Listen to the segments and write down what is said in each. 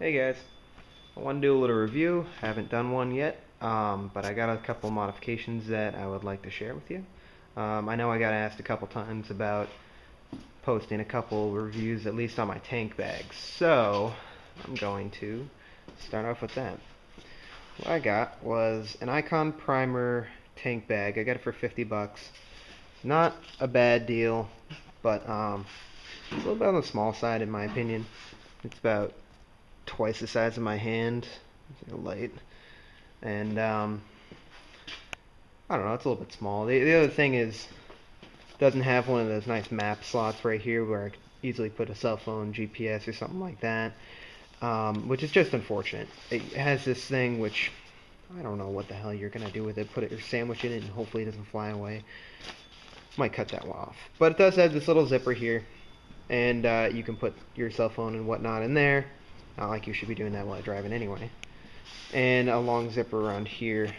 Hey guys, I want to do a little review. Haven't done one yet, but I got a couple modifications that I would like to share with you. I know I got asked a couple times about posting a couple reviews, at least on my tank bags, so I'm going to start off with that. What I got was an Icon Primer tank bag. I got it for 50 bucks. Not a bad deal, but it's a little bit on the small side in my opinion. It's about twice the size of my hand. It's like a light. And I don't know, it's a little bit small. The other thing is, it doesn't have one of those nice map slots right here where I could easily put a cell phone, GPS, or something like that, which is just unfortunate. It has this thing which I don't know what the hell you're gonna do with it. Put it or sandwich in it, and hopefully it doesn't fly away. Might cut that one off. But it does have this little zipper here, and you can put your cell phone and whatnot in there. Not like you should be doing that while driving anyway. And a long zipper around here,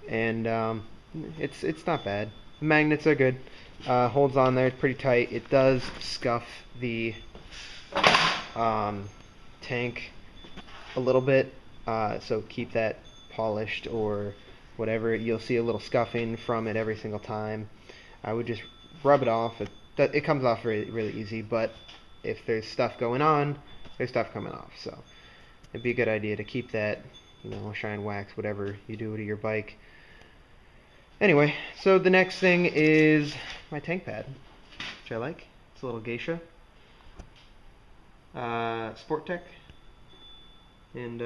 and it's not bad. The magnets are good. Holds on there pretty tight. It does scuff the tank a little bit, so keep that polished or whatever. You'll see a little scuffing from it every single time. I would just rub it off. It comes off really, really easy, but if there's stuff going on, there's stuff coming off. So it'd be a good idea to keep that, shine wax, whatever you do to your bike. Anyway, so the next thing is my tank pad, which I like. It's a little geisha. Sport Tech. And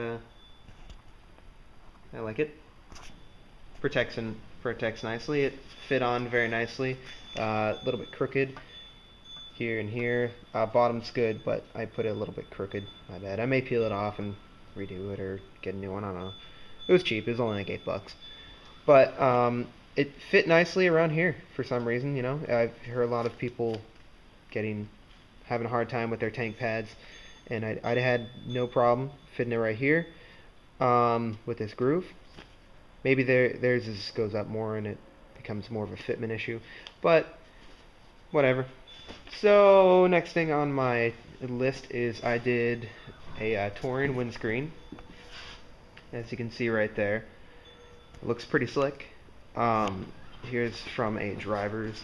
I like it. Protects nicely. It fit on very nicely. A little bit crooked here and here. Bottom's good, but I put it a little bit crooked. My bad. I may peel it off and redo it or get a new one. I don't know. It was cheap. It was only like $8. But it fit nicely around here for some reason. I've heard a lot of people having a hard time with their tank pads, and I'd had no problem fitting it right here with this groove. Maybe theirs goes up more and it becomes more of a fitment issue, but whatever. So next thing on my list is I did a touring windscreen. As you can see right there, it looks pretty slick. Here's from a driver's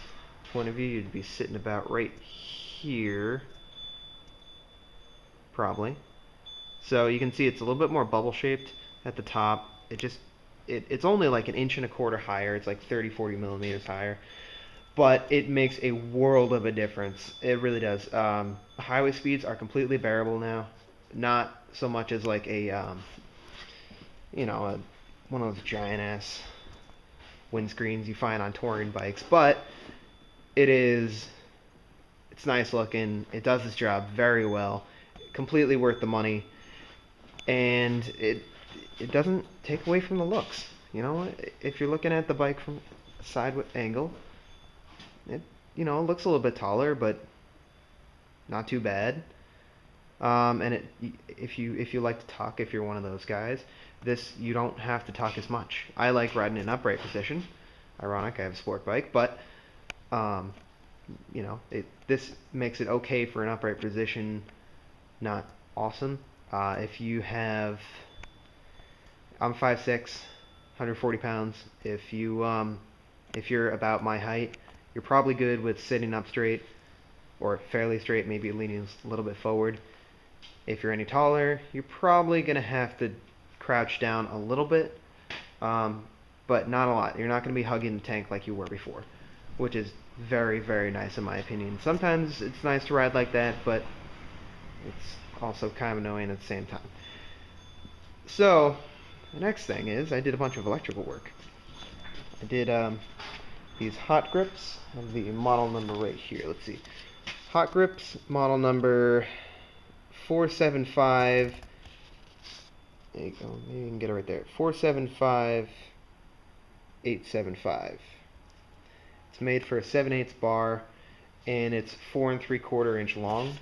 point of view. You'd be sitting about right here, probably. So you can see it's a little bit more bubble shaped at the top. It's only like 1.25 inches higher. It's like 30-40 millimeters higher, but it makes a world of a difference. It really does. Highway speeds are completely bearable now. Not so much as like one of those giant ass windscreens you find on touring bikes, but it's nice looking. It does its job very well. Completely worth the money, and it doesn't take away from the looks. If you're looking at the bike from a side angle, it looks a little bit taller, but not too bad. And if you like to talk, if you're one of those guys, you don't have to talk as much. I like riding in upright position. Ironic, I have a sport bike, but this makes it okay for an upright position. Not awesome. If you have, I'm 5'6", 140 pounds. If you're about my height, you're probably good with sitting up straight or fairly straight, maybe leaning a little bit forward. If you're any taller, you're probably gonna have to crouch down a little bit, but not a lot. You're not gonna be hugging the tank like you were before, which is very, very nice in my opinion. Sometimes it's nice to ride like that, but it's also kind of annoying at the same time. So the next thing is I did a bunch of electrical work. I did these Hotgrips. I have the model number right here. Let's see. Hotgrips model number 475. There you go. Maybe you can get it right there. 475875. It's made for a 7/8 bar, and it's 4 3/4 inch long.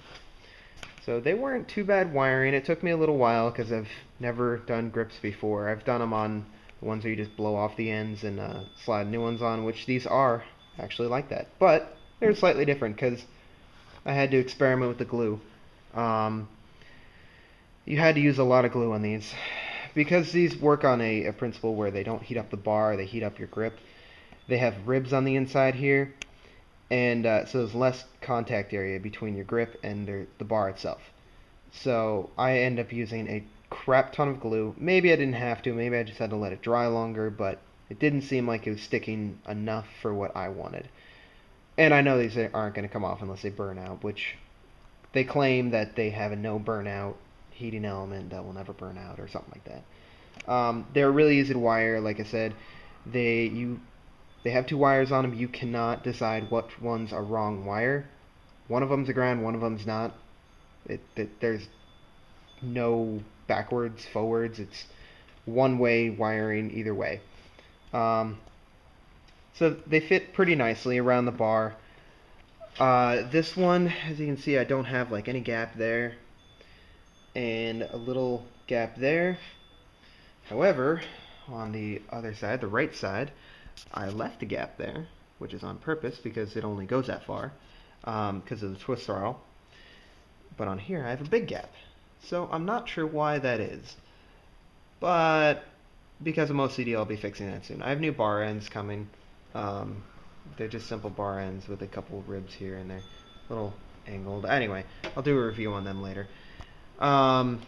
So they weren't too bad wiring. It took me a little while because I've never done grips before. I've done them on the ones where you just blow off the ends and slide new ones on, which these are actually like that. But they're slightly different because I had to experiment with the glue. you had to use a lot of glue on these. Because these work on a principle where they don't heat up the bar, they heat up your grip. They have ribs on the inside here, and so there's less contact area between your grip and the bar itself. So I end up using a crap ton of glue. Maybe I didn't have to, maybe I just had to let it dry longer, but it didn't seem like it was sticking enough for what I wanted. And I know these aren't going to come off unless they burn out, which they claim that they have a no burnout heating element that will never burn out or something like that. They're really easy to wire. Like I said, they have two wires on them. You cannot decide which one's a wrong wire. One of them's a ground, one of them's not. There's no backwards, forwards. It's one-way wiring either way. So they fit pretty nicely around the bar. This one, as you can see, I don't have like any gap there and a little gap there. However, on the other side, the right side, I left a gap there, which is on purpose because it only goes that far because of the twist throttle. But on here, I have a big gap. So I'm not sure why that is. But because of OCD, I'll be fixing that soon. I have new bar ends coming. They're just simple bar ends with a couple ribs here and there, a little angled. Anyway, I'll do a review on them later. The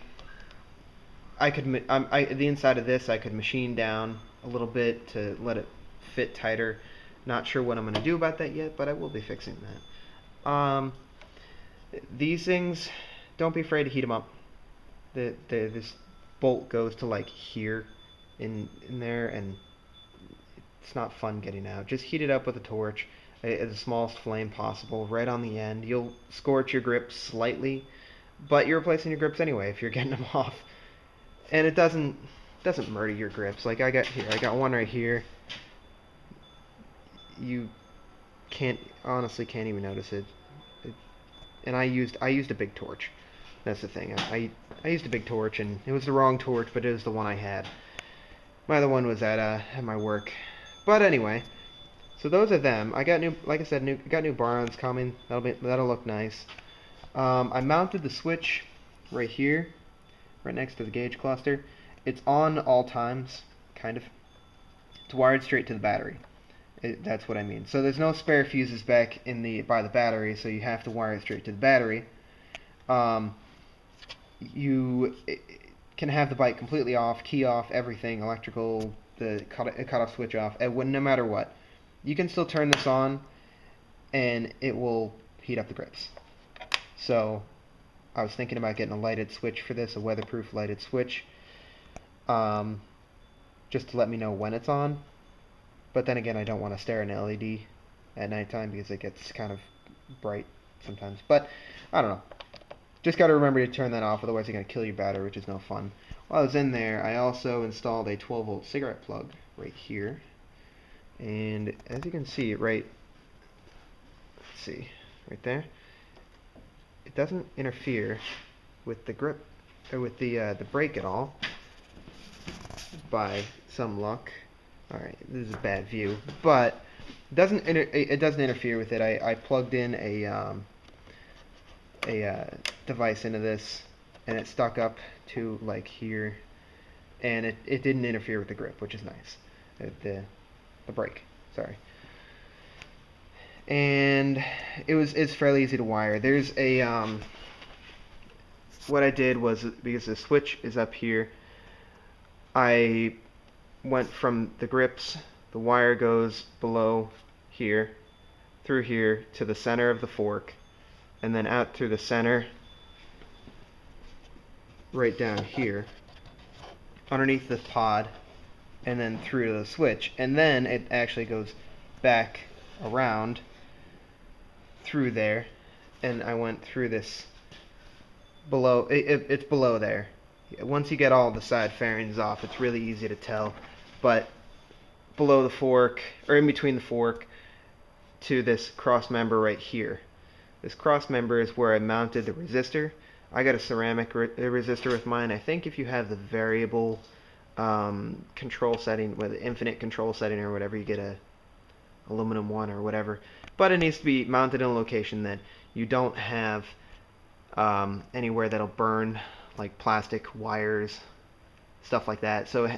inside of this I could machine down a little bit to let it fit tighter. Not sure what I'm going to do about that yet, but I will be fixing that. These things, don't be afraid to heat them up. This bolt goes to like here in there, and it's not fun getting out. Just heat it up with a torch at the smallest flame possible, right on the end. You'll scorch your grips slightly, but you're replacing your grips anyway if you're getting them off. And it doesn't murder your grips. Like I got one right here. You honestly can't even notice it. And I used a big torch. That's the thing. I used a big torch, and it was the wrong torch, but it was the one I had. My other one was at my work. But anyway, so those are them. I got like I said, got new bar ends coming. That'll look nice. I mounted the switch right here, right next to the gauge cluster. It's on all times, kind of. It's wired straight to the battery. That's what I mean. So there's no spare fuses back by the battery, so you have to wire it straight to the battery. You can have the bike completely off, key off, everything, electrical, the cutoff switch off, no matter what. You can still turn this on, and it will heat up the grips. So I was thinking about getting a lighted switch for this, a weatherproof lighted switch, just to let me know when it's on. But then again, I don't want to stare at an LED at nighttime because it gets kind of bright sometimes. But I don't know. Just got to remember to turn that off, otherwise you're going to kill your battery, which is no fun. While I was in there, I also installed a 12-volt cigarette plug right here. And as you can see, right there, it doesn't interfere with the grip or with the brake at all, by some luck. All right, this is a bad view, but it doesn't interfere with it. I plugged in a device into this, and it stuck up to like here, and it didn't interfere with the grip, which is nice. The brake, sorry. And it's fairly easy to wire. There's a what I did was, because the switch is up here, I went from the grips, the wire goes below here, through here to the center of the fork, and then out through the center, right down here, underneath the pod, and then through to the switch, and then it actually goes back around through there, and I went through this below. It's below there. Once you get all the side fairings off, it's really easy to tell. But below the fork, or in between the fork, to this cross member right here. This cross member is where I mounted the resistor. I got a ceramic resistor with mine. I think if you have the variable control setting, with infinite control setting or whatever, you get a aluminum one or whatever. But it needs to be mounted in a location that you don't have anywhere that'll burn like plastic wires, stuff like that. So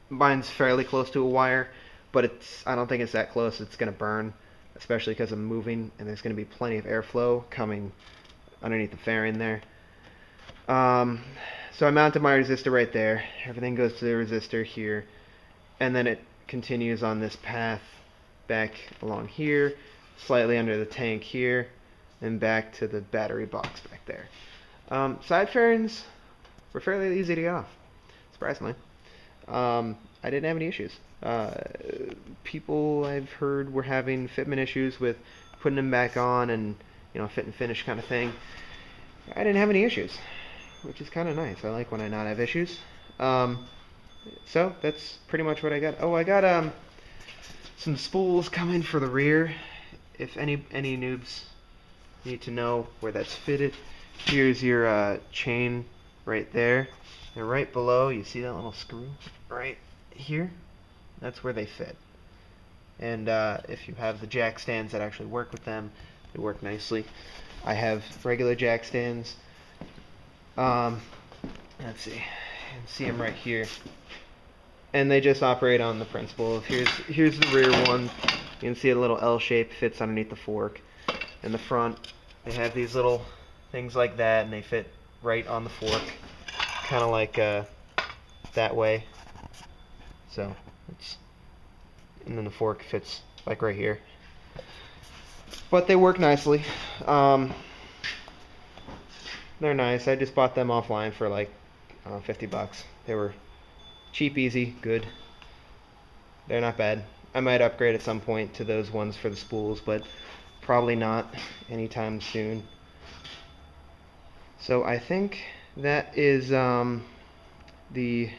mine's fairly close to a wire, but I don't think it's that close. It's gonna burn, especially because I'm moving, and there's gonna be plenty of airflow coming underneath the fairing there. So I mounted my resistor right there. Everything goes to the resistor here, and then it continues on this path back along here, slightly under the tank here, and back to the battery box back there. Side fairings were fairly easy to get off, surprisingly. I didn't have any issues. People I've heard were having fitment issues with putting them back on and, fit and finish kind of thing. I didn't have any issues, which is kind of nice. I like when I not have issues. So that's pretty much what I got. Oh, I got some spools coming for the rear. If any noobs need to know where that's fitted, here's your chain right there. And right below, you see that little screw right here? That's where they fit. And if you have the jack stands that actually work with them, they work nicely. I have regular jack stands. Let's see. You can see them right here. And they just operate on the principle of here's the rear one. You can see a little L shape fits underneath the fork. In the front, they have these little things like that, and they fit right on the fork, kind of like that way. So and then the fork fits like right here. But they work nicely. They're nice. I just bought them offline for like $50. They were cheap, easy, good. They're not bad. I might upgrade at some point to those ones for the spools, but probably not anytime soon. So I think that is the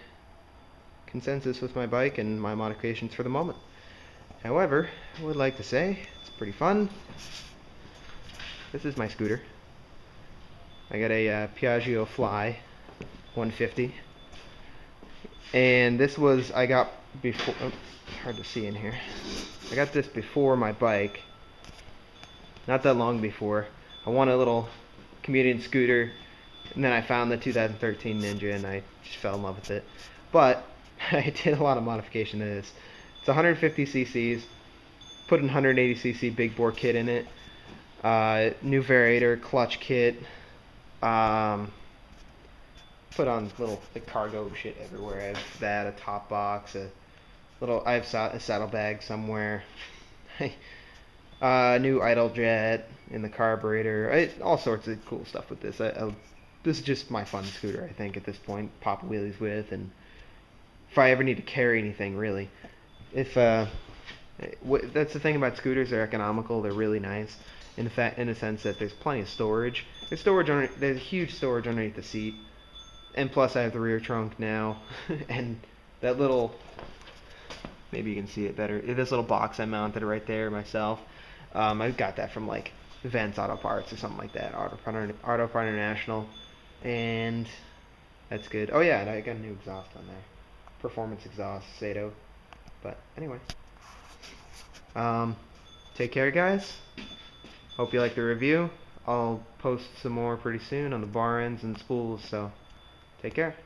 consensus with my bike and my modifications for the moment. However, I would like to say it's pretty fun. This is my scooter. I got a Piaggio Fly 150. And this was, I got before, hard to see in here. I got this before my bike. Not that long before. I wanted a little commuting scooter, and then I found the 2013 Ninja, and I just fell in love with it. But I did a lot of modification to this. It's 150 cc's, put an 180 cc big bore kit in it, new variator, clutch kit, put on little cargo shit everywhere. I have that, a top box, I have a saddlebag somewhere. New idle jet in the carburetor. All sorts of cool stuff with this. This is just my fun scooter, I think, at this point. Pop wheelies with, and if I ever need to carry anything, really. That's the thing about scooters. They're economical. They're really nice. In a sense that there's plenty of storage. There's huge storage underneath the seat. And plus I have the rear trunk now, and that little, maybe you can see it better, this little box I mounted right there myself. I got that from like Vents Auto Parts or something like that, Auto Part International, and that's good. Oh yeah, and I got a new exhaust on there, performance exhaust, Sato. But anyway, take care guys, hope you like the review. I'll post some more pretty soon on the bar ends and spools, so take care.